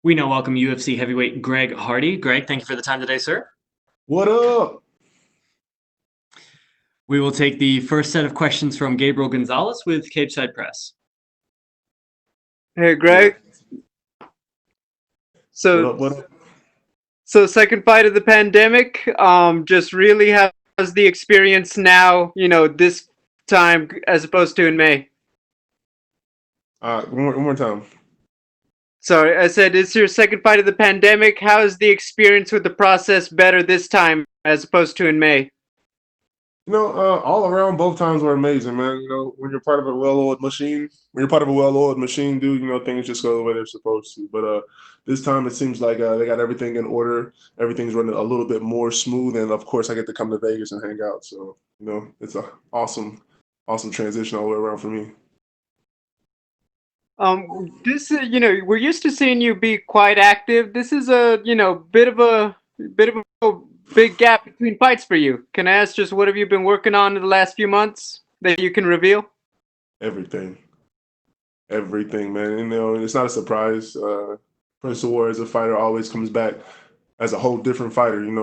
We now welcome UFC heavyweight Greg Hardy. Greg, thank you for the time today, sir. What up? We will take the first set of questions from Gabriel Gonzalez with Cage Press. Hey, Greg. What up? What up? So second fight of the pandemic. Just really how's the experience now? This time as opposed to in May. One more time. Sorry, I said it's your second fight of the pandemic. How is the experience with the process better this time as opposed to in May? All around, both times were amazing, man. When you're part of a well-oiled machine, dude, things just go the way they're supposed to. But this time it seems like they got everything in order. Everything's running a little bit more smooth, and of course, I get to come to Vegas and hang out. So, it's a awesome transition all the way around for me. This is, we're used to seeing you be quite active. This is a, bit of a big gap between fights for you. Can I ask just what have you been working on in the last few months that you can reveal? Everything, man. And it's not a surprise. Prince of War as a fighter always comes back as a whole different fighter, and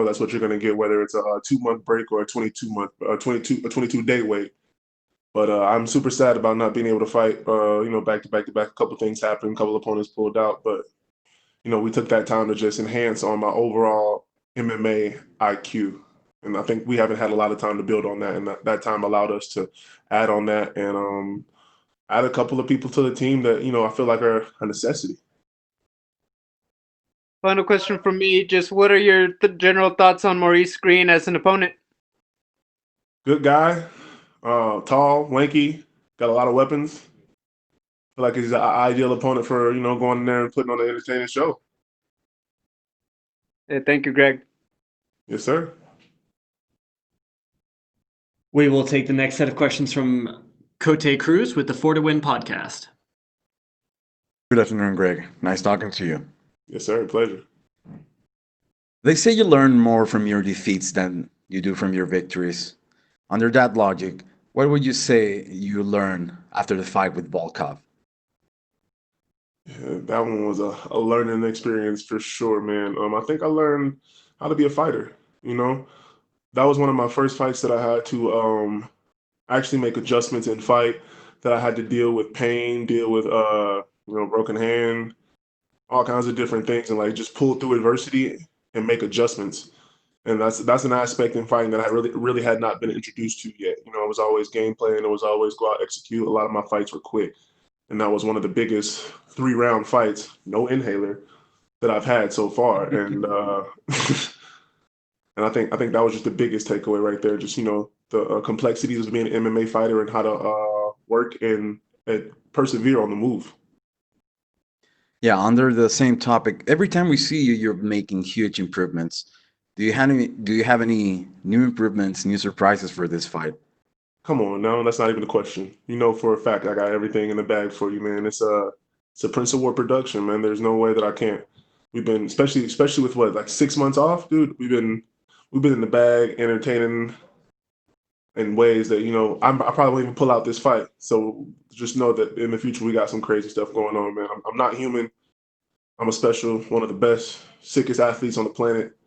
that's what you're gonna get, whether it's a 2-month break or a 22-day wait. But I'm super sad about not being able to fight, back to back to back. A couple things happened, a couple opponents pulled out, but we took that time to just enhance on my overall MMA IQ. And I think we haven't had a lot of time to build on that, and that time allowed us to add on that and add a couple of people to the team that I feel like are a necessity. Final question from me, just what are your general thoughts on Maurice Greene as an opponent? Good guy, tall, lanky, got a lot of weapons. Feel like he's an ideal opponent for going in there and putting on an entertaining show. Yeah, thank you, Greg. Yes, sir. We will take the next set of questions from Cote Cruz with the 4-to-Win podcast. Good afternoon, Greg. Nice talking to you. Yes, sir. Pleasure. They say you learn more from your defeats than you do from your victories. Under that logic, what would you say you learned after the fight with Volkov? Yeah, that one was a learning experience for sure, man. I think I learned how to be a fighter. That was one of my first fights that I had to actually make adjustments in fight. That I had to deal with pain, deal with broken hand, all kinds of different things, and like just pull through adversity and make adjustments. And that's an aspect in fighting that I really had not been introduced to yet. It was always gameplay, and it was always go out, execute. A lot of my fights were quick. And that was one of the biggest 3-round fights, no inhaler, that I've had so far. And and I think that was just the biggest takeaway right there. Just the complexities of being an MMA fighter and how to work and persevere on the move. Yeah, under the same topic, every time we see you, you're making huge improvements. Do you have any new improvements, new surprises for this fight? Come on, no, that's not even a question. For a fact I got everything in the bag for you, man. It's a Prince of War production, man. There's no way that I can't. We've been especially with what, like 6 months off, dude. We've been in the bag, entertaining in ways that I probably won't even pull out this fight. So just know that in the future we got some crazy stuff going on, man. I'm not human. I'm a special, one of the best, sickest athletes on the planet.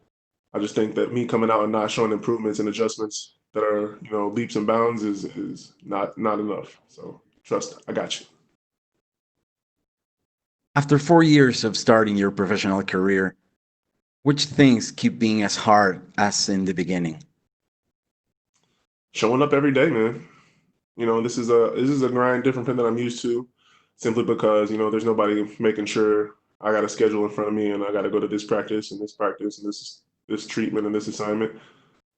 I just think that me coming out and not showing improvements and adjustments that are leaps and bounds is not enough. So trust, I got you. After 4 years of starting your professional career, which things keep being as hard as in the beginning? Showing up every day, man. This is a grind different than I'm used to, simply because there's nobody making sure I got a schedule in front of me and I got to go to this practice and this treatment and this assignment.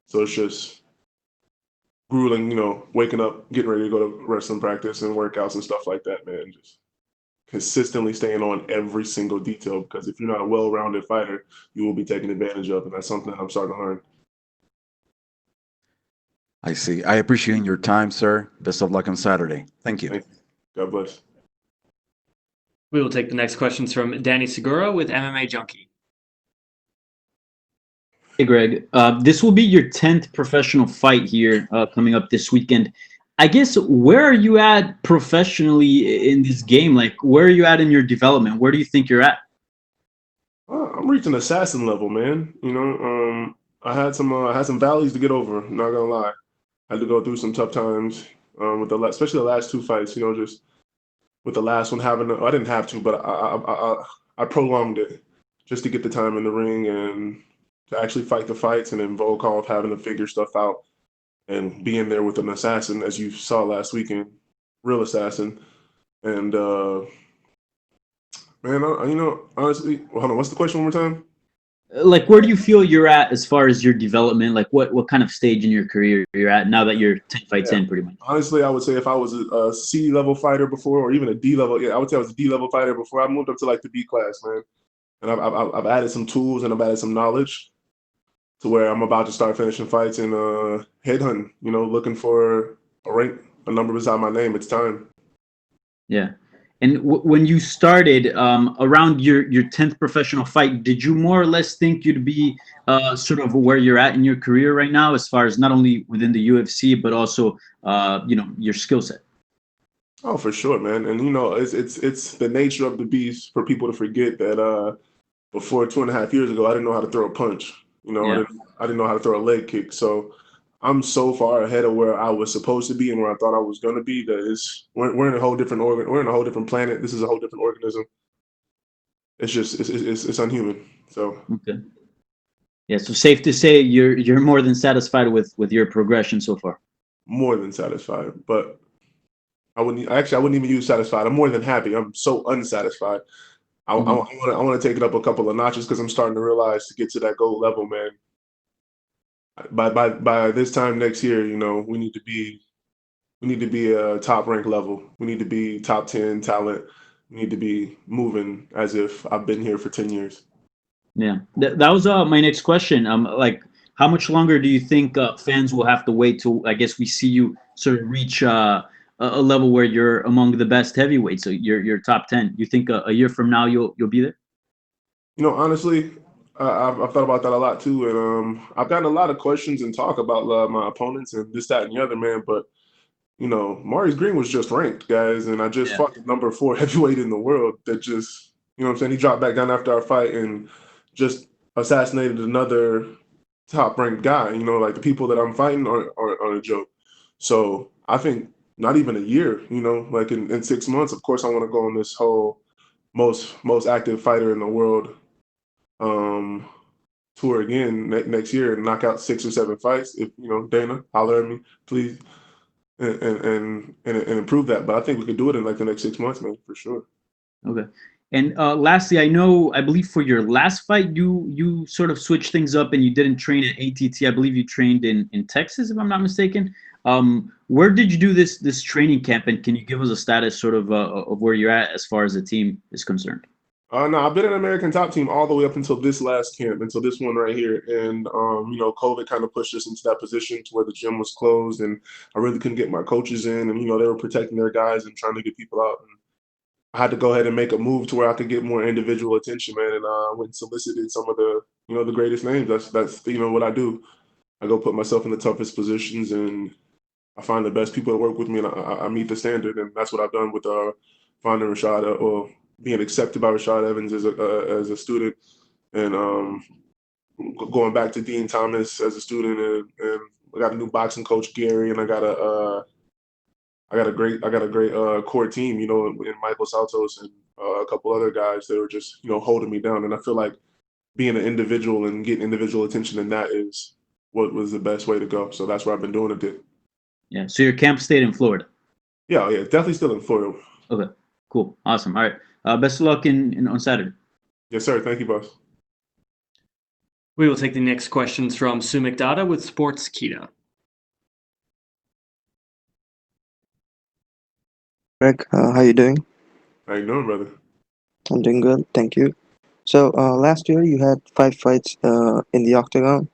So it's just grueling, waking up, getting ready to go to wrestling practice and workouts and stuff like that, man. Just consistently staying on every single detail, because if you're not a well-rounded fighter, you will be taken advantage of, and that's something that I'm starting to learn. I see. I appreciate your time, sir. Best of luck on Saturday. Thank you. Thank you. God bless. We will take the next questions from Danny Segura with MMA Junkie. Hey, Greg. This will be your 10th professional fight here coming up this weekend. I guess, where are you at professionally in this game? Like, where are you at in your development? Where do you think you're at? I'm reaching assassin level, man. I had some valleys to get over. Not gonna lie, I had to go through some tough times with especially the last two fights. Just with the last one I didn't have to, but I prolonged it just to get the time in the ring and to actually fight the fights, and then Volkov having to figure stuff out and being there with an assassin, as you saw last weekend, real assassin. And man, honestly, hold on. What's the question one more time? Like, where do you feel you're at as far as your development? Like, what kind of stage in your career you're at now that you're 10 fights Yeah. in, pretty much? Honestly, I would say if I was a C level fighter before, or even a D level, yeah, I would say I was a D level fighter before. I moved up to like the B class, man. And I've added some tools and I've added some knowledge to where I'm about to start finishing fights and headhunting. Looking for a number beside my name. It's time. Yeah. And when you started around your 10th professional fight, did you more or less think you'd be sort of where you're at in your career right now, as far as not only within the UFC, but also, your skill set? Oh, for sure, man. And it's the nature of the beast for people to forget that before 2.5 years ago, I didn't know how to throw a punch. Yeah. I didn't know how to throw a leg kick. So I'm so far ahead of where I was supposed to be and where I thought I was going to be that we're in a whole different we're in a whole different planet. This is a whole different organism. It's just it's unhuman. So Okay. Yeah. So safe to say you're more than satisfied with your progression so far. more than satisfied, but I wouldn't even use satisfied. I'm more than happy. I'm so unsatisfied. I want to take it up a couple of notches because I'm starting to realize to get to that gold level, man. By this time next year, we need to be a top rank level. We need to be top 10 talent. We need to be moving as if I've been here for 10 years. Yeah, that was my next question. Like, how much longer do you think fans will have to wait till, I guess, we see you sort of reach a level where you're among the best heavyweights, so you're top 10? You think a year from now you'll be there? Honestly, I've thought about that a lot too, and I've gotten a lot of questions and talk about my opponents and this, that, and the other, man. But Maurice Greene was just ranked, guys, and I just Yeah. fought the number 4 heavyweight in the world. That just, what I'm saying. He dropped back down after our fight and just assassinated another top ranked guy. Like the people that I'm fighting are a joke. So I think not even a year. Like in 6 months, of course, I want to go on this whole most active fighter in the world um, tour again next year and knock out 6 or 7 fights. If Dana, holler at me, please, and improve that. But I think we could do it in like the next 6 months, man, for sure. Okay. And lastly, I believe for your last fight, you sort of switched things up and you didn't train at ATT. I believe you trained in Texas, if I'm not mistaken. Where did you do this training camp, and can you give us a status sort of where you're at as far as the team is concerned? No, I've been an American top team all the way up until this last camp, until this one right here. And, COVID kind of pushed us into that position to where the gym was closed and I really couldn't get my coaches in. And, they were protecting their guys and trying to get people out. And I had to go ahead and make a move to where I could get more individual attention, man. And I went and solicited some of the greatest names. That's what I do. I go put myself in the toughest positions and I find the best people to work with me and I meet the standard. And that's what I've done with finding Rashad or being accepted by Rashad Evans as a student, and going back to Dean Thomas as a student, and I got a new boxing coach, Gary, and I got a great core team, in Michael Saltos and a couple other guys that were just holding me down. And I feel like being an individual and getting individual attention, and that is what was the best way to go. So that's what I've been doing it. Yeah. So your camp stayed in Florida. Yeah, definitely still in Florida. Okay. Cool. Awesome. All right. Best of luck in on Saturday. Yes, sir. Thank you, boss. We will take the next questions from Sumik Dada with Sports Kita. Greg, how you doing? How you doing, brother? I'm doing good, thank you. So last year you had 5 fights in the octagon.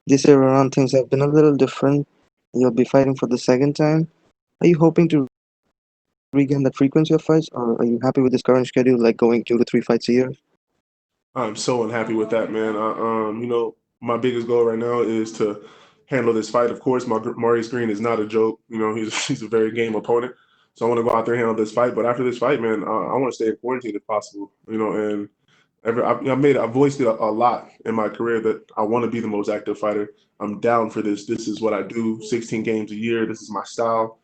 This year around things have been a little different. You'll be fighting for the second time. Are you hoping to regain that frequency of fights, or are you happy with this current schedule, like going 2 to 3 fights a year? I'm so unhappy with that, man. My biggest goal right now is to handle this fight. Of course, Maurice Greene is not a joke. He's a very game opponent. So I want to go out there and handle this fight. But after this fight, man, I want to stay in quarantine if possible. And I've voiced it a lot in my career that I want to be the most active fighter. I'm down for this. This is what I do. 16 games a year. This is my style.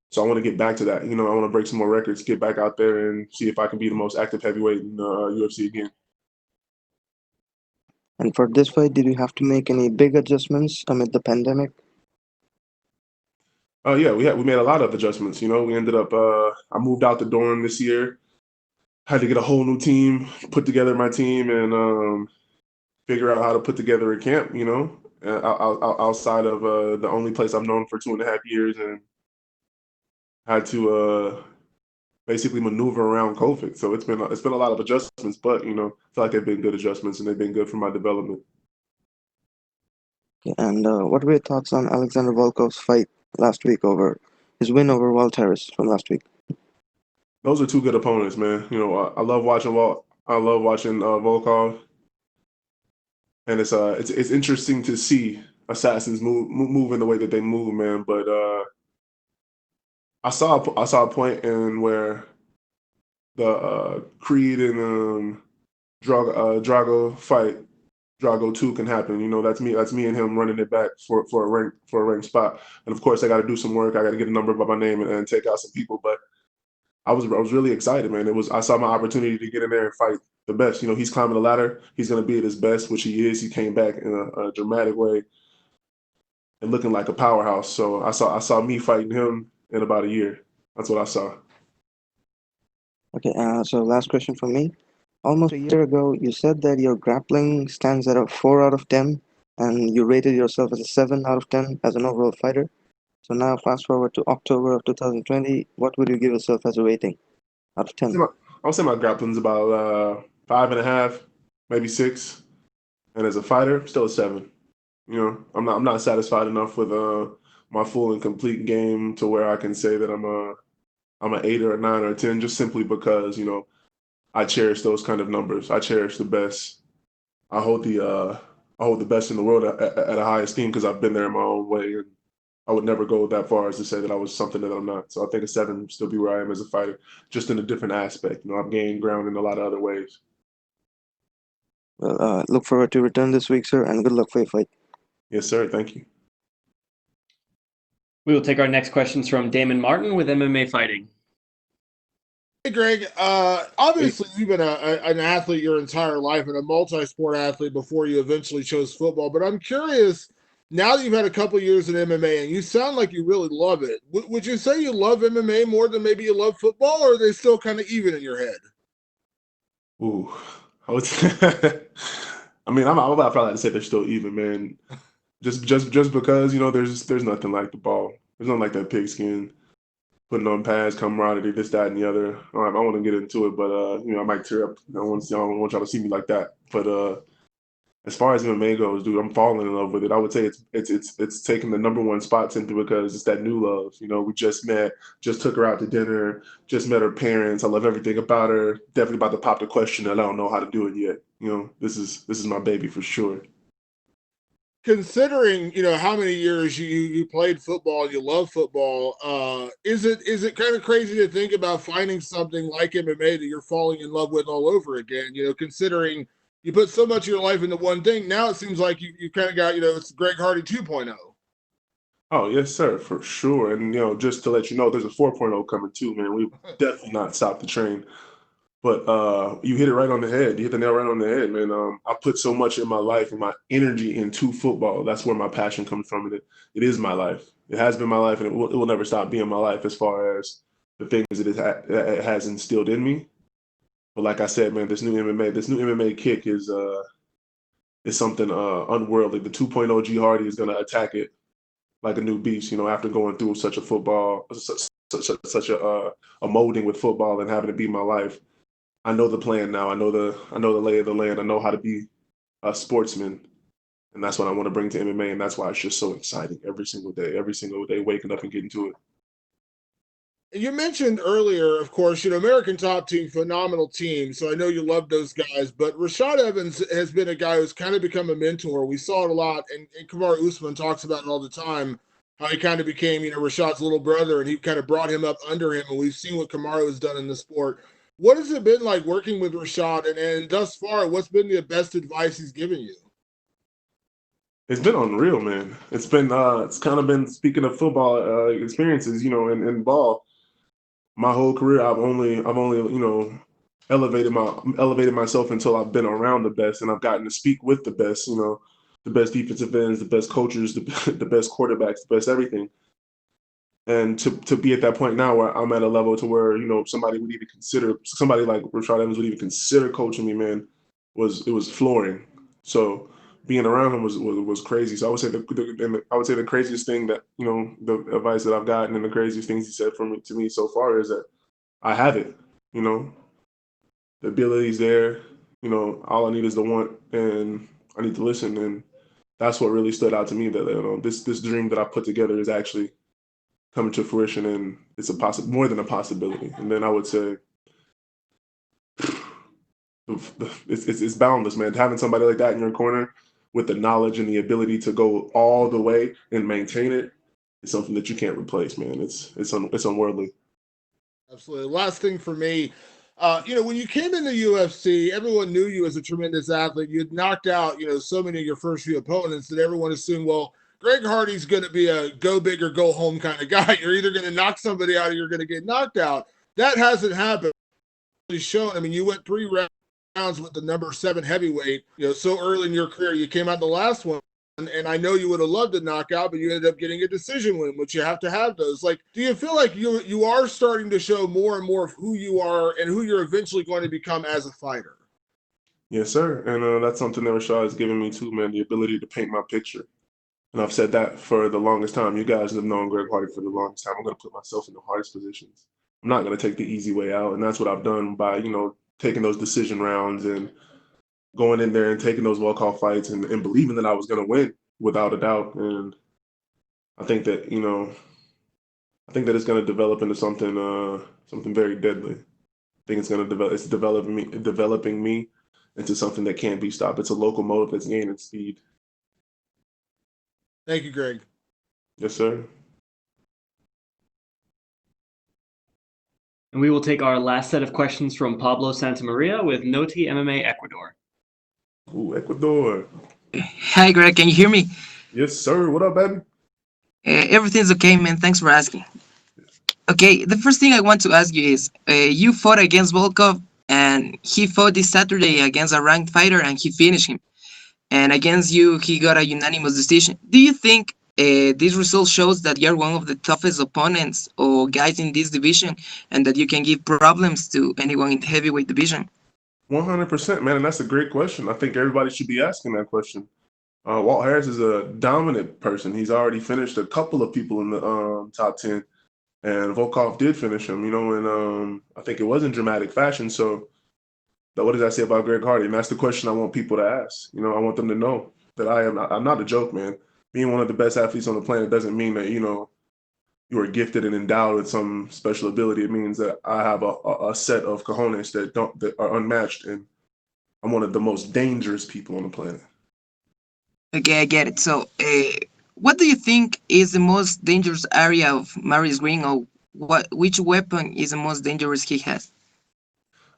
So I want to get back to that. I want to break some more records, get back out there and see if I can be the most active heavyweight in UFC again. And for this fight, did you have to make any big adjustments amid the pandemic? Oh yeah, we made a lot of adjustments. We ended up. I moved out the dorm this year. Had to get a whole new team, put together my team, and figure out how to put together a camp. Outside of the only place I've known for 2.5 years, and had to basically maneuver around COVID. So it's been a lot of adjustments, but I feel like they've been good adjustments and they've been good for my development. Okay, and what were your thoughts on Alexander Volkov's fight last week over his win over Walteris from last week? Those are two good opponents, man. I love watching Volkov, and it's interesting to see assassins move in the way that they move, man. But I saw a point in where the Creed and Drago fight, Drago 2 can happen. That's me and him running it back for a rank spot. And of course, I got to do some work. I got to get a number by my name and take out some people. But I was really excited, man. I saw my opportunity to get in there and fight the best. He's climbing the ladder. He's going to be at his best, which he is. He came back in a dramatic way and looking like a powerhouse. So I saw me fighting him in about a year. That's what I saw. Okay, so last question from me. Almost a year ago, you said that your grappling stands at a 4 out of 10, and you rated yourself as a 7 out of 10 as an overall fighter. So now, fast forward to October of 2020, what would you give yourself as a rating out of 10? I'll say my grappling's about 5.5, maybe 6, and as a fighter, still a 7. I'm not satisfied enough with my full and complete game to where I can say that I'm an 8 or a 9 or a 10, just simply because I cherish those kind of numbers. I cherish the best. I hold the best in the world at a high esteem because I've been there in my own way, and I would never go that far as to say that I was something that I'm not. So I think a 7 would still be where I am as a fighter, just in a different aspect. I've gained ground in a lot of other ways. Well, look forward to return this week, sir, and good luck for your fight. Yes, sir. Thank you. We will take our next questions from Damon Martin with MMA Fighting. Hey, Greg. Obviously, you've been an athlete your entire life and a multi-sport athlete before you eventually chose football. But I'm curious, now that you've had a couple years in MMA and you sound like you really love it, would you say you love MMA more than maybe you love football, or are they still kind of even in your head? Ooh, I mean, I'm about probably to say they're still even, man. Just because there's nothing like the ball. There's nothing like that pigskin, putting on pads, camaraderie, this, that, and the other. I want to get into it, but I might tear up. I don't want y'all to see me like that. But as far as MMA goes, dude, I'm falling in love with it. I would say it's taking the number one spot simply because it's that new love. We just met, just took her out to dinner, just met her parents. I love everything about her. Definitely about to pop the question that I don't know how to do it yet. This is my baby for sure. Considering how many years you played football, you love football, is it kind of crazy to think about finding something like MMA that you're falling in love with all over again? Considering you put so much of your life into one thing, now it seems like you kind of got it's Greg Hardy 2.0. Oh yes, sir, for sure. And just to let you know, there's a 4.0 coming too, man. We've definitely not stopped the train. But you hit it right on the head. You hit the nail right on the head, man. I put so much in my life and my energy into football. That's where my passion comes from. And it is my life. It has been my life, and it will never stop being my life as far as the things that it has instilled in me. But like I said, man, this new MMA kick is something unworldly. The 2.0 G Hardy is going to attack it like a new beast. After going through such a molding with football and having it be my life. I know the plan now. I know the lay of the land. I know how to be a sportsman, and that's what I want to bring to MMA. And that's why it's just so exciting every single day, waking up and getting to it. You mentioned earlier, of course, American Top Team, phenomenal team. So I know you love those guys, but Rashad Evans has been a guy who's kind of become a mentor. We saw it a lot, and Kamaru Usman talks about it all the time, how he kind of became, Rashad's little brother, and he kind of brought him up under him. And we've seen what Kamaru has done in the sport. What has it been like working with Rashad, and thus far, what's been the best advice he's given you? It's been unreal, man. It's kind of been, speaking of football experiences, in ball, my whole career, I've only, elevated myself until I've been around the best, and I've gotten to speak with the best, the best defensive ends, the best coaches, the best quarterbacks, the best everything. And to be at that point now where I'm at a level to where, somebody like Rashad Evans would even consider coaching me, man, it was flooring. So being around him was crazy. So I would say the craziest thing that, the advice that I've gotten and the craziest things he said to me so far is that I have it, the ability's there, all I need is the want, and I need to listen. And that's what really stood out to me, that, this dream that I put together is actually coming to fruition, and it's more than a possibility. And then I would say it's boundless, man. Having somebody like that in your corner with the knowledge and the ability to go all the way and maintain it is something that you can't replace, man. It's unworldly. Absolutely. Last thing for me, when you came into UFC, everyone knew you as a tremendous athlete. You'd knocked out, so many of your first few opponents that everyone assumed, well, Greg Hardy's going to be a go big or go home kind of guy. You're either going to knock somebody out or you're going to get knocked out. That hasn't happened. Shown. I mean, you went 3 rounds with the number 7 heavyweight, so early in your career. You came out the last one, and I know you would have loved to knock out, but you ended up getting a decision win, which you have to have those. Like, do you feel like you are starting to show more and more of who you are and who you're eventually going to become as a fighter? Yes, sir. And that's something that Rashad has given me too, man, the ability to paint my picture. And I've said that for the longest time. You guys have known Greg Hardy for the longest time. I'm going to put myself in the hardest positions. I'm not going to take the easy way out. And that's what I've done by, taking those decision rounds and going in there and taking those well-called fights and believing that I was going to win without a doubt. And I think that, it's going to develop into something very deadly. I think it's developing me into something that can't be stopped. It's a locomotive that's gaining speed. Thank you, Greg. Yes, sir. And we will take our last set of questions from Pablo Santamaria with Noti MMA Ecuador. Ooh, Ecuador. Hi, Greg. Can you hear me? Yes, sir. What up, baby? Everything's okay, man. Thanks for asking. Okay, the first thing I want to ask you is, you fought against Volkov, and he fought this Saturday against a ranked fighter, and he finished him. And against you, he got a unanimous decision. Do you think this result shows that you're one of the toughest opponents or guys in this division, and that you can give problems to anyone in the heavyweight division? 100%, man. And that's a great question. I think everybody should be asking that question. Walt Harris is a dominant person. He's already finished a couple of people in the top 10. And Volkov did finish him, and I think it was in dramatic fashion. So what does that say about Greg Hardy? And that's the question I want people to ask. I want them to know that I'm not a joke, man. Being one of the best athletes on the planet doesn't mean that, you are gifted and endowed with some special ability. It means that I have a set of cojones that are unmatched, and I'm one of the most dangerous people on the planet. Okay, I get it. So, what do you think is the most dangerous area of Maurice Greene, or which weapon is the most dangerous he has?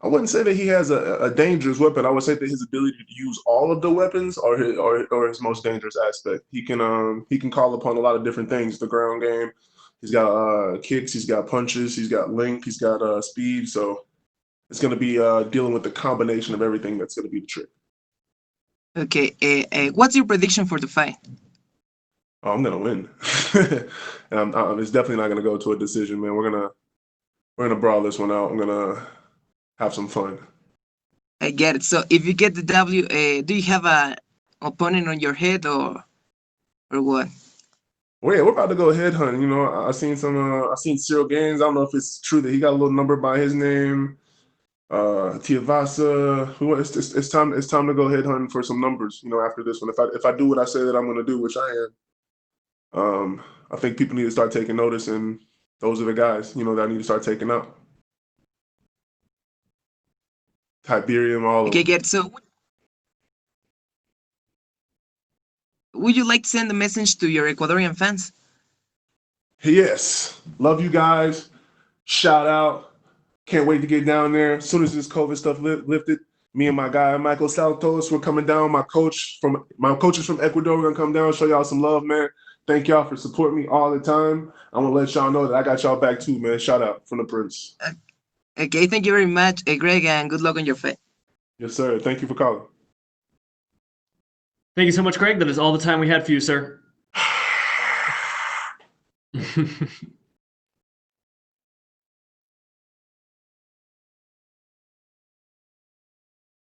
I wouldn't say that he has a dangerous weapon. I would say that his ability to use all of the weapons are his most dangerous aspect. He can call upon a lot of different things. The ground game. He's got kicks. He's got punches. He's got length. He's got speed. So it's going to be dealing with the combination of everything that's going to be the trick. Okay, what's your prediction for the fight? Oh, I'm going to win. And it's definitely not going to go to a decision, man. We're gonna brawl this one out. I'm gonna have some fun. I get it. So, if you get the W, do you have a opponent on your head, or what? Well, yeah, we're about to go headhunt. I seen I seen Cyril Gaines. I don't know if it's true that he got a little number by his name. Tiavasa. It's time. It's time to go headhunting for some numbers. After this one, if I do what I say that I'm gonna do, which I am, I think people need to start taking notice, and those are the guys, that I need to start taking out. Tiberium, all of Okay, them. get it. So, would you like to send a message to your Ecuadorian fans? Yes, love you guys. Shout out. Can't wait to get down there. As soon as this COVID stuff lifted, me and my guy Michael Saltos, we're coming down. My coach is from Ecuador. We're gonna come down, show y'all some love, man. Thank y'all for supporting me all the time. I want to let y'all know that I got y'all back too, man. Shout out from the Prince. Okay, thank you very much, Greg, and good luck on your fight. Yes, sir. Thank you for calling. Thank you so much, Greg. That is all the time we had for you, sir.